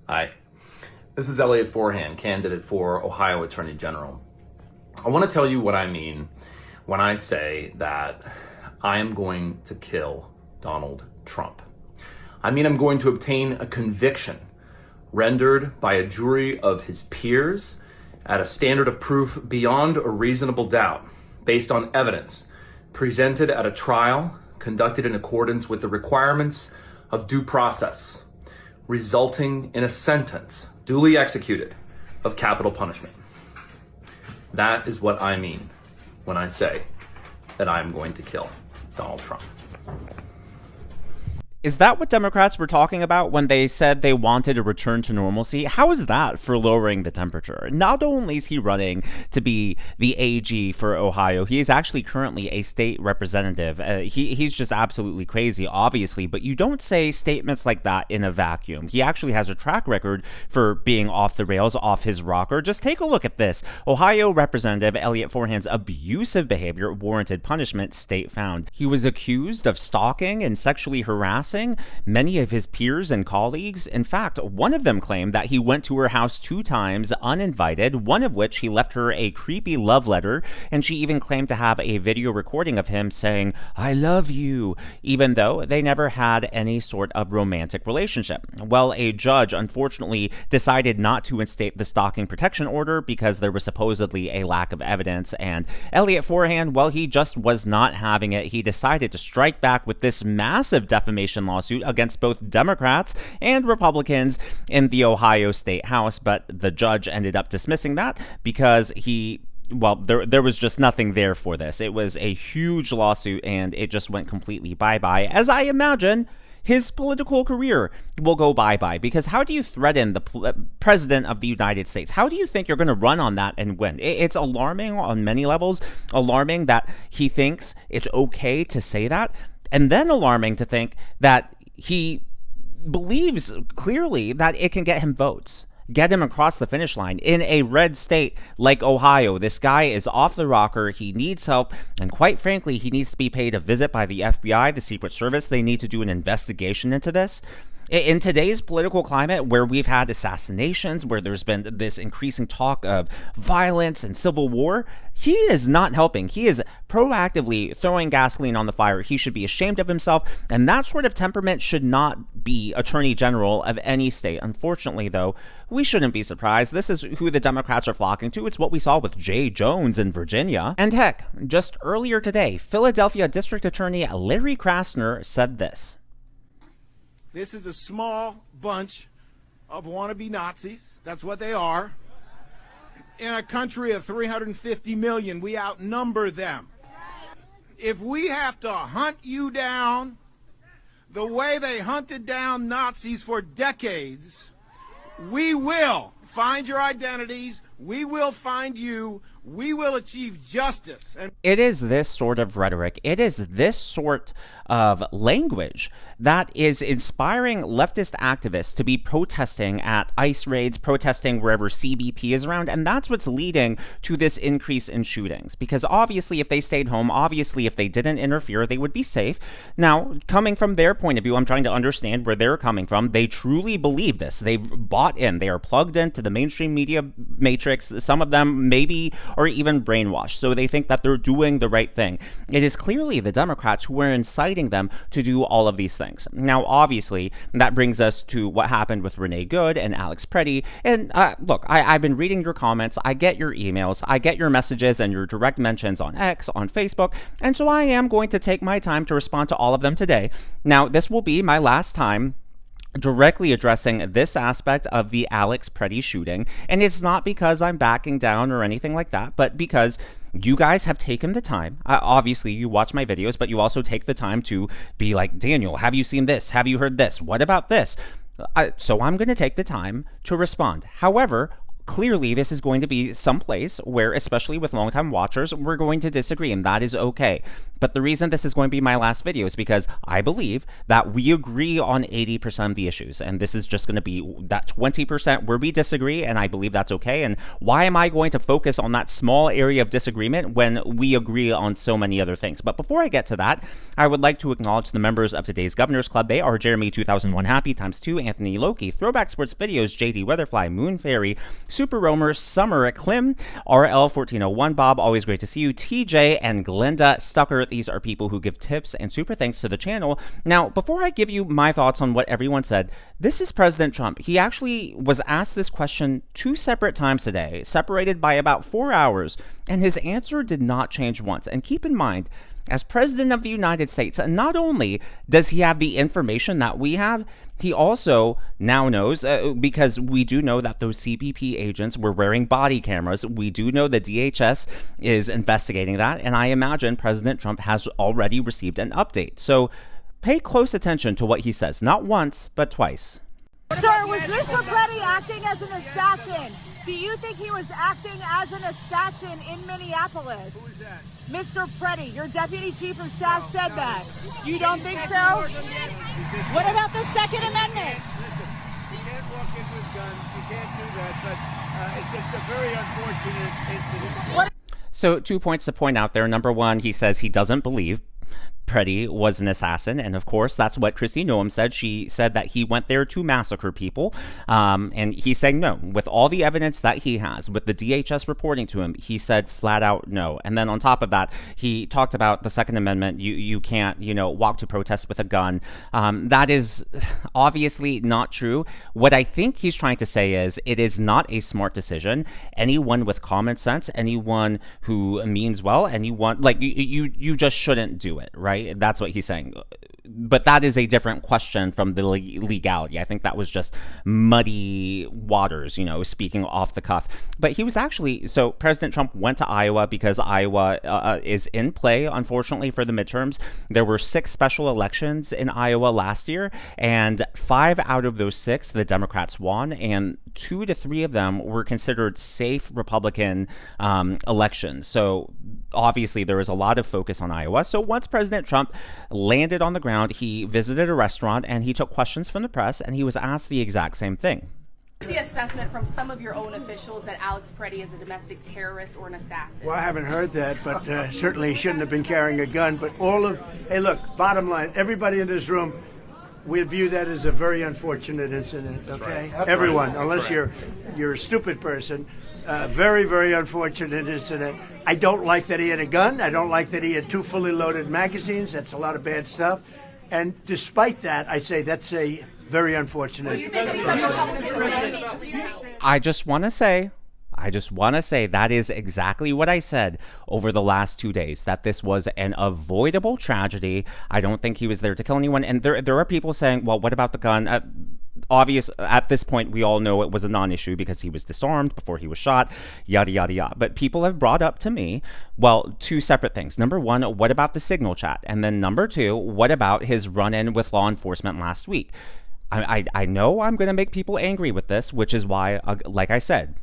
Hi, this is Elliot Forhan, candidate for Ohio Attorney General. I want to tell you what I mean when I say that I am going to kill Donald Trump. I mean, I'm going to obtain a conviction rendered by a jury of his peers at a standard of proof beyond a reasonable doubt, based on evidence presented at a trial conducted in accordance with the requirements of due process, resulting in a sentence duly executed of capital punishment. That is what I mean when I say that I'm going to kill Donald Trump. Is that what Democrats were talking about when they said they wanted a return to normalcy? How is that for lowering the temperature? Not only is he running to be the AG for Ohio, he is actually currently a state representative. He's just absolutely crazy, obviously, but you don't say statements like that in a vacuum. He actually has a track record for being off the rails, off his rocker. Just take a look at this. Ohio Representative Elliot Forhan's abusive behavior warranted punishment, state found. He was accused of stalking and sexually harassing many of his peers and colleagues. In fact, one of them claimed that he went to her house 2 times uninvited, one of which he left her a creepy love letter, and she even claimed to have a video recording of him saying, "I love you," even though they never had any sort of romantic relationship. Well, a judge unfortunately decided not to instate the stalking protection order because there was supposedly a lack of evidence, and Elliot Forhan, well, he just was not having it. He decided to strike back with this massive defamation lawsuit against both Democrats and Republicans in the Ohio State House, but the judge ended up dismissing that because there was just nothing there for this. It was a huge lawsuit and it just went completely bye-bye, as I imagine his political career will go bye-bye, because how do you threaten the president of the United States? How do you think you're going to run on that and win? It's alarming on many levels, alarming that he thinks it's okay to say that, and then alarming to think that he believes clearly that it can get him votes, get him across the finish line in a red state like Ohio. This guy is off the rocker. He needs help. And quite frankly, he needs to be paid a visit by the FBI, the Secret Service. They need to do an investigation into this. In today's political climate, where we've had assassinations, where there's been this increasing talk of violence and civil war, he is not helping. He is proactively throwing gasoline on the fire. He should be ashamed of himself, and that sort of temperament should not be Attorney General of any state. Unfortunately, though, we shouldn't be surprised. This is who the Democrats are flocking to. It's what we saw with Jay Jones in Virginia. And heck, just earlier today, Philadelphia District Attorney Larry Krasner said this. This is a small bunch of wannabe Nazis. That's what they are. In a country of 350 million, we outnumber them. If we have to hunt you down the way they hunted down Nazis for decades, we will find your identities. We will find you. We will achieve justice. And it is this sort of rhetoric, it is this sort of language that is inspiring leftist activists to be protesting at ICE raids, protesting wherever CBP is around, and that's what's leading to this increase in shootings. Because obviously, if they stayed home, obviously, if they didn't interfere, they would be safe. Now, coming from their point of view, I'm trying to understand where they're coming from. They truly believe this. They've bought in. They are plugged into the mainstream media matrix. Some of them maybe are even brainwashed, so they think that they're doing the right thing. It is clearly the Democrats who are inciting them to do all of these things. Now, obviously, that brings us to what happened with Renee Good and Alex Pretti. And look, I've been reading your comments. I get your emails. I get your messages and your direct mentions on X, on Facebook. And so I am going to take my time to respond to all of them today. Now, this will be my last time directly addressing this aspect of the Alex Pretti shooting. And it's not because I'm backing down or anything like that, but because you guys have taken the time. Obviously, you watch my videos, but you also take the time to be like, Daniel, have you seen this? Have you heard this? What about this? So I'm going to take the time to respond. However, clearly this is going to be someplace where, especially with longtime watchers, we're going to disagree, and that is okay. But the reason this is going to be my last video is because I believe that we agree on 80% of the issues, and this is just going to be that 20% where we disagree, and I believe that's okay. And why am I going to focus on that small area of disagreement when we agree on so many other things? But before I get to that, I would like to acknowledge the members of today's Governors Club. They are Jeremy 2001 Happy ×2, Anthony Loki, Throwback Sports Videos, JD Weatherfly, Moon Fairy, Super Roamer, Summer Klim, RL1401, Bob, always great to see you, TJ, and Glenda Stucker. These are people who give tips and super thanks to the channel. Now, before I give you my thoughts on what everyone said, this is President Trump. He actually was asked this question 2 separate times today, separated by about 4 hours, and his answer did not change once. And keep in mind, as President of the United States, not only does he have the information that we have, he also now knows, because we do know that those CBP agents were wearing body cameras. We do know the DHS is investigating that, and I imagine President Trump has already received an update. So pay close attention to what he says, not once, but twice. Sir, was Mr. Pretti acting as an assassin? Do you think he was acting as an assassin in Minneapolis? Who is that? Mr. Pretti, your deputy chief of staff said that. You don't think so? What about the Second Amendment? Listen, you can't walk in with guns. You can't do that, but it's just a very unfortunate incident. So 2 points to point out there. Number one, he says he doesn't believe Pretti was an assassin, and of course that's what Kristi Noem said. She said that he went there to massacre people, and he's saying no. With all the evidence that he has, with the DHS reporting to him, he said flat out no. And then on top of that, he talked about the Second Amendment. You can't, walk to protest with a gun. That is obviously not true. What I think he's trying to say is it is not a smart decision. Anyone with common sense, anyone who means well, anyone like you just shouldn't do it, right? That's what he's saying. But that is a different question from the legality. I think that was just muddy waters, speaking off the cuff. But he was actually, so President Trump went to Iowa because Iowa is in play, unfortunately, for the midterms. There were 6 special elections in Iowa last year, and 5 out of those 6, the Democrats won, and 2 to 3 of them were considered safe Republican elections. So obviously there was a lot of focus on Iowa. So once President Trump landed on the ground, he visited a restaurant and he took questions from the press, and he was asked the exact same thing. The assessment from some of your own officials that Alex Pretti is a domestic terrorist or an assassin? Well, I haven't heard that, but certainly he shouldn't have been carrying a gun. But hey, look, bottom line, everybody in this room, we view that as a very unfortunate incident, okay? Right. Everyone, right. Unless you're a stupid person. Very, very unfortunate incident. I don't like that he had a gun. I don't like that he had 2 fully loaded magazines. That's a lot of bad stuff. And despite that, I say that's a very unfortunate. I just want to say that is exactly what I said over the last 2 days, that this was an avoidable tragedy. I don't think he was there to kill anyone. And there are people saying, well, what about the gun? Obvious, at this point, we all know it was a non-issue because he was disarmed before he was shot, yada, yada, yada. But people have brought up to me, well, 2 separate things. Number one, what about the signal chat? And then number 2, what about his run-in with law enforcement last week? I know I'm going to make people angry with this, which is why, like I said,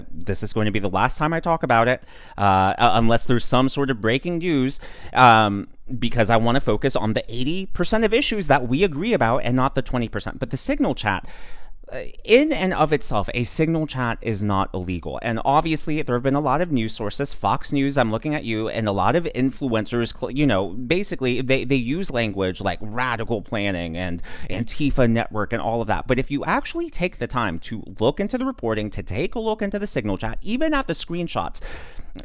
this is going to be the last time I talk about it, unless there's some sort of breaking news, because I want to focus on the 80% of issues that we agree about and not the 20%. But the signal chat, in and of itself, a signal chat is not illegal. And obviously, there have been a lot of news sources, Fox News, I'm looking at you, and a lot of influencers, basically, they use language like radical planning and Antifa network and all of that. But if you actually take the time to look into the reporting, to take a look into the signal chat, even at the screenshots,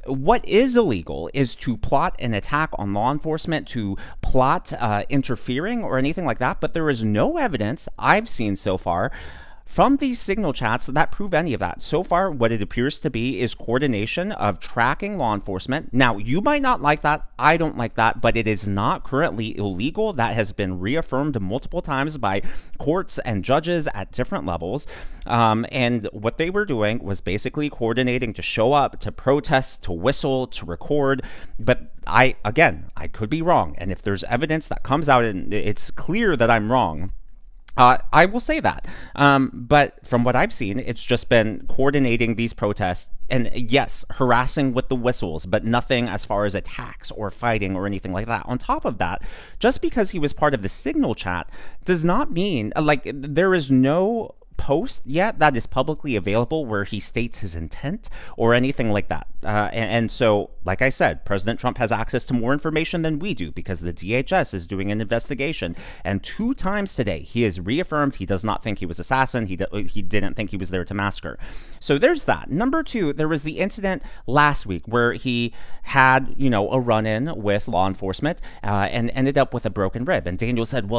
what is illegal is to plot an attack on law enforcement, to plot interfering or anything like that. But there is no evidence I've seen so far from these signal chats that prove any of that. So far, what it appears to be is coordination of tracking law enforcement. Now, you might not like that. I don't like that, but it is not currently illegal. That has been reaffirmed multiple times by courts and judges at different levels. And what they were doing was basically coordinating to show up, to protest, to whistle, to record. But I could be wrong. And if there's evidence that comes out and it's clear that I'm wrong, I will say that. But from what I've seen, it's just been coordinating these protests and, yes, harassing with the whistles, but nothing as far as attacks or fighting or anything like that. On top of that, just because he was part of the Signal chat does not mean, there is no post yet that is publicly available where he states his intent or anything like that. And so, like I said, President Trump has access to more information than we do because the DHS is doing an investigation. And 2 times today, he has reaffirmed he does not think he was assassin. He didn't think he was there to massacre. So there's that. Number 2, there was the incident last week where he had, a run-in with law enforcement and ended up with a broken rib. And Daniel said,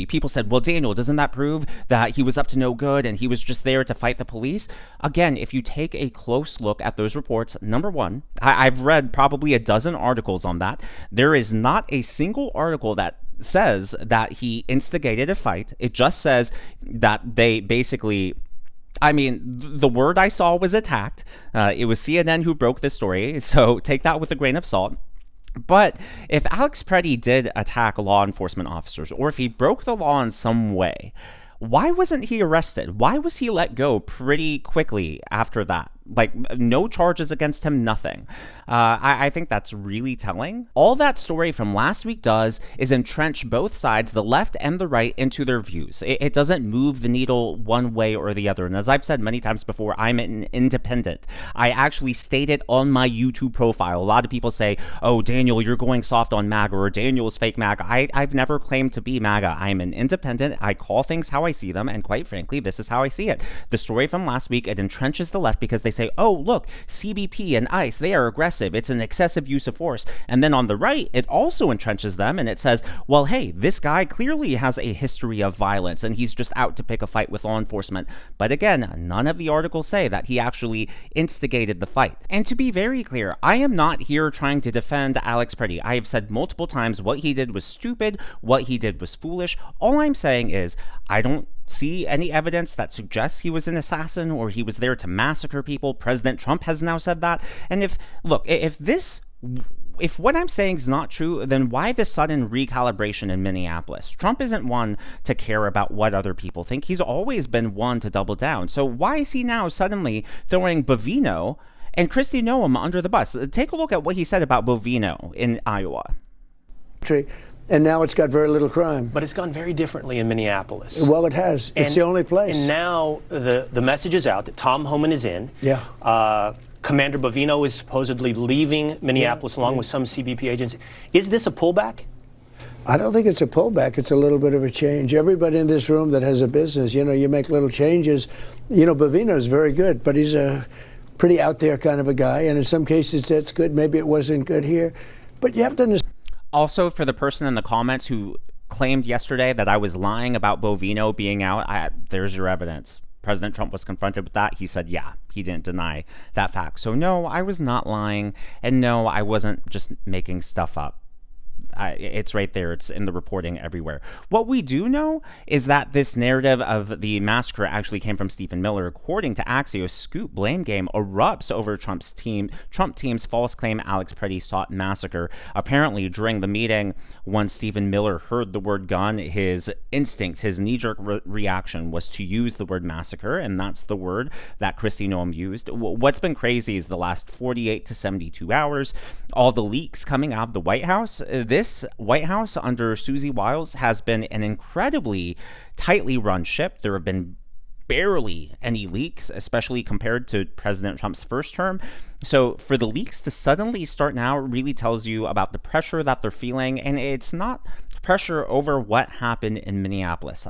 people said, well, Daniel, doesn't that prove that he was up to no good and he was just there to fight the police? Again, if you take a close look at those reports, number 1, I've read probably a dozen articles on that. There is not a single article that says that he instigated a fight. It just says that they basically... the word I saw was attacked. It was CNN who broke this story, so take that with a grain of salt. But if Alex Pretti did attack law enforcement officers, or if he broke the law in some way, why wasn't he arrested? Why was he let go pretty quickly after that? No charges against him, nothing. I think that's really telling. All that story from last week does is entrench both sides, the left and the right, into their views. It doesn't move the needle one way or the other. And as I've said many times before, I'm an independent. I actually state it on my YouTube profile. A lot of people say, oh, Daniel, you're going soft on MAGA, or Daniel's fake MAGA. I've never claimed to be MAGA. I'm an independent. I call things how I see them. And quite frankly, this is how I see it. The story from last week, it entrenches the left because they say, oh, look, CBP and ICE, they are aggressive. It's an excessive use of force. And then on the right, it also entrenches them and it says, well, hey, this guy clearly has a history of violence and he's just out to pick a fight with law enforcement. But again, none of the articles say that he actually instigated the fight. And to be very clear, I am not here trying to defend Alex Pretti. I have said multiple times what he did was stupid, what he did was foolish. All I'm saying is I don't see any evidence that suggests he was an assassin or he was there to massacre people. President Trump has now said that. And if what I'm saying is not true, then why the sudden recalibration in Minneapolis? Trump isn't one to care about what other people think. He's always been one to double down. So why is he now suddenly throwing Bovino and Kristi Noem under the bus? Take a look at what he said about Bovino in Iowa. And now it's got very little crime. But it's gone very differently in Minneapolis. Well, it has. It's the only place. And now the message is out that Tom Homan is in. Yeah. Commander Bovino is supposedly leaving Minneapolis along with some CBP agents. Is this a pullback? I don't think it's a pullback. It's a little bit of a change. Everybody in this room that has a business, you make little changes. Bovino is very good, but he's a pretty out there kind of a guy. And in some cases, that's good. Maybe it wasn't good here. But you have to understand. Also, for the person in the comments who claimed yesterday that I was lying about Bovino being out, there's your evidence. President Trump was confronted with that. He said, yeah, he didn't deny that fact. So no, I was not lying. And no, I wasn't just making stuff up. It's right there. It's in the reporting everywhere. What we do know is that this narrative of the massacre actually came from Stephen Miller. According to Axios, Scoop blame game erupts over Trump team's false claim Alex Pretti sought massacre. Apparently, during the meeting, when Stephen Miller heard the word gun, his instinct, his knee-jerk reaction was to use the word massacre, and that's the word that Kristi Noem used. What's been crazy is the last 48 to 72 hours, all the leaks coming out of the White House. This White House under Susie Wiles has been an incredibly tightly run ship. There have been barely any leaks, especially compared to President Trump's first term. So for the leaks to suddenly start now really tells you about the pressure that they're feeling, and it's not pressure over what happened in Minneapolis.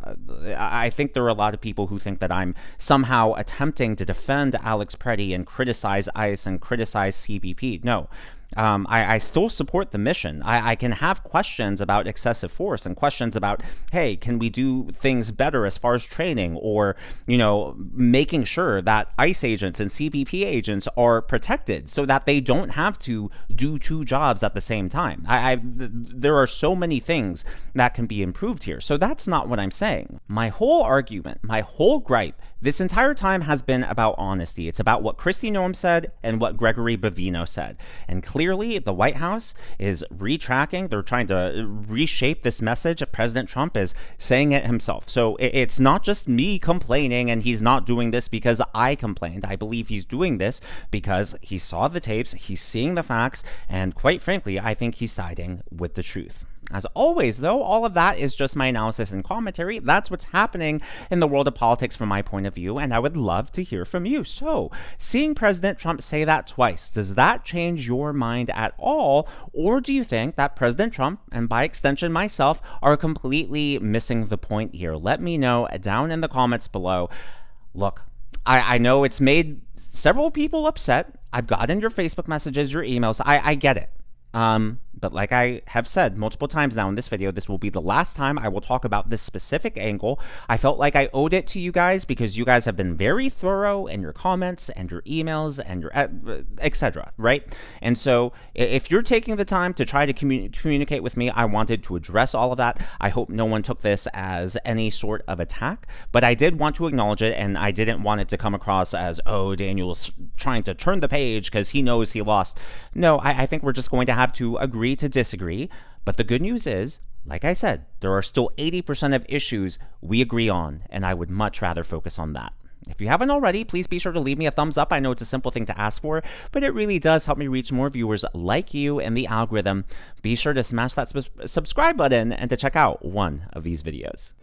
I think there are a lot of people who think that I'm somehow attempting to defend Alex Pretti and criticize ICE and criticize CBP. No. I still support the mission. I can have questions about excessive force and questions about, hey, can we do things better as far as training or, making sure that ICE agents and CBP agents are protected so that they don't have to do 2 jobs at the same time. There are so many things that can be improved here. So that's not what I'm saying. My whole argument, my whole gripe this entire time has been about honesty. It's about what Kristi Noem said and what Gregory Bovino said. And clearly, clearly the White House is retracking. They're trying to reshape this message. President Trump is saying it himself. So it's not just me complaining, and he's not doing this because I complained. I believe he's doing this because he saw the tapes, he's seeing the facts, and quite frankly, I think he's siding with the truth. As always, though, all of that is just my analysis and commentary. That's what's happening in the world of politics from my point of view, and I would love to hear from you. So, seeing President Trump say that twice, does that change your mind at all? Or do you think that President Trump, and by extension myself, are completely missing the point here? Let me know down in the comments below. Look, I know it's made several people upset. I've gotten your Facebook messages, your emails. I get it. But like I have said multiple times now in this video, this will be the last time I will talk about this specific angle. I felt like I owed it to you guys because you guys have been very thorough in your comments and your emails and your etc. Right? And so if you're taking the time to try to communicate with me, I wanted to address all of that. I hope no one took this as any sort of attack, but I did want to acknowledge it, and I didn't want it to come across as, oh, Daniel's trying to turn the page because he knows he lost. No, I think we're just going to have to agree to disagree. But the good news is, like I said, there are still 80% of issues we agree on, and I would much rather focus on that. If you haven't already, please be sure to leave me a thumbs up. I know it's a simple thing to ask for, but it really does help me reach more viewers like you in the algorithm. Be sure to smash that subscribe button and to check out one of these videos.